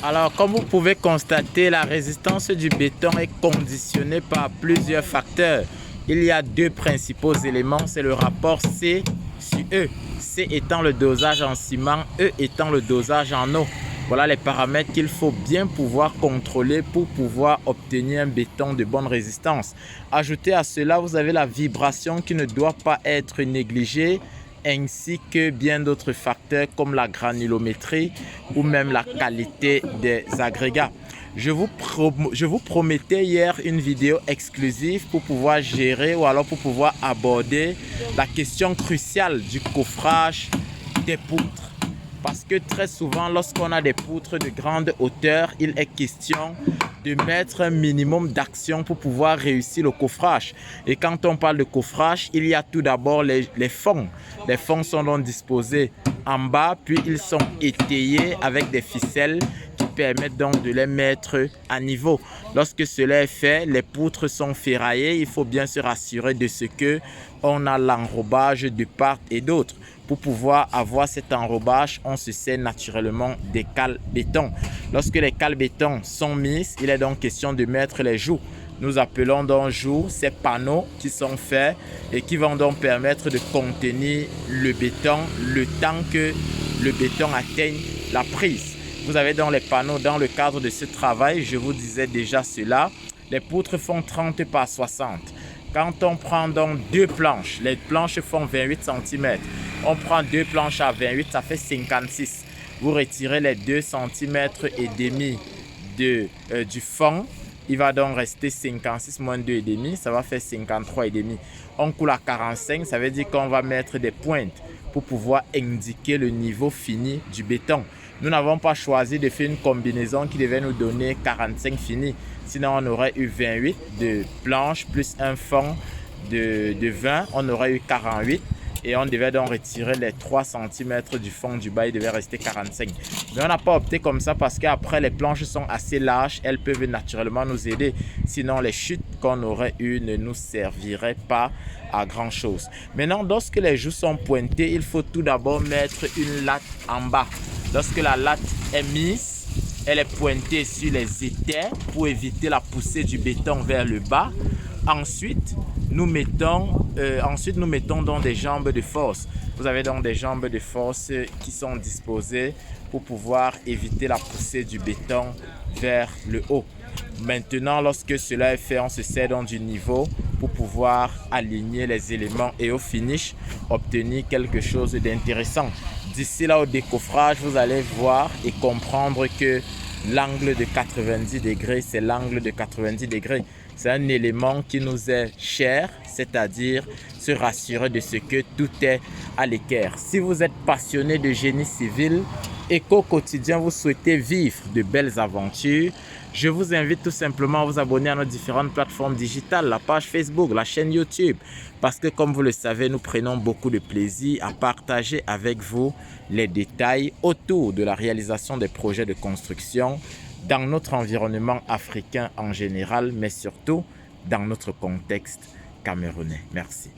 Alors, comme vous pouvez constater, la résistance du béton est conditionnée par plusieurs facteurs. Il y a deux principaux éléments, c'est le rapport C sur E. C étant le dosage en ciment, E étant le dosage en eau. Voilà les paramètres qu'il faut bien pouvoir contrôler pour pouvoir obtenir un béton de bonne résistance. Ajoutez à cela, vous avez la vibration qui ne doit pas être négligée, ainsi que bien d'autres facteurs comme la granulométrie ou même la qualité des agrégats. Je vous promettais hier une vidéo exclusive pour pouvoir gérer ou alors pour pouvoir aborder la question cruciale du coffrage des poutres. Parce que très souvent, lorsqu'on a des poutres de grande hauteur, il est question de mettre un minimum d'action pour pouvoir réussir le coffrage. Et quand on parle de coffrage, il y a tout d'abord les fonds. Les fonds sont donc disposés en bas, puis ils sont étayés avec des ficelles qui permettent donc de les mettre à niveau. Lorsque cela est fait, les poutres sont ferraillées. Il faut bien se rassurer de ce que on a l'enrobage de part et d'autre. Pour pouvoir avoir cet enrobage, on se sert naturellement des cales béton. Lorsque les cales béton sont mises, il est donc question de mettre les joues. Nous appelons donc joues ces panneaux qui sont faits et qui vont donc permettre de contenir le béton le temps que le béton atteigne la prise. Vous avez donc les panneaux dans le cadre de ce travail. Je vous disais déjà cela. Les poutres font 30 par 60. Quand on prend donc deux planches, les planches font 28 cm. On prend deux planches à 28, ça fait 56. Vous retirez les 2 cm et demi du fond. Il va donc rester 56 moins 2,5, ça va faire 53,5. On coule à 45, ça veut dire qu'on va mettre des pointes pour pouvoir indiquer le niveau fini du béton. Nous n'avons pas choisi de faire une combinaison qui devait nous donner 45 fini. Sinon, on aurait eu 28 de planches plus un fond de 20. On aurait eu 48. Et on devait donc retirer les 3 cm du fond du bas. Il devait rester 45. Mais on n'a pas opté comme ça parce qu'après, les planches sont assez larges. Elles peuvent naturellement nous aider. Sinon, les chutes qu'on aurait eues ne nous serviraient pas à grand chose. Maintenant, lorsque les joues sont pointées, il faut tout d'abord mettre une latte en bas. Lorsque la latte est mise, elle est pointée sur les étais pour éviter la poussée du béton vers le bas. Ensuite, nous mettons donc des jambes de force. Vous avez donc des jambes de force qui sont disposées pour pouvoir éviter la poussée du béton vers le haut. Maintenant, lorsque cela est fait, on se sert donc du niveau pour pouvoir aligner les éléments et au finish, obtenir quelque chose d'intéressant. D'ici là au décoffrage, vous allez voir et comprendre que l'angle de 90 degrés, c'est l'angle de 90 degrés. C'est un élément qui nous est cher, c'est-à-dire se rassurer de ce que tout est à l'équerre. Si vous êtes passionné de génie civil et qu'au quotidien vous souhaitez vivre de belles aventures, je vous invite tout simplement à vous abonner à nos différentes plateformes digitales, la page Facebook, la chaîne YouTube. Parce que comme vous le savez, nous prenons beaucoup de plaisir à partager avec vous les détails autour de la réalisation des projets de construction dans notre environnement africain en général, mais surtout dans notre contexte camerounais. Merci.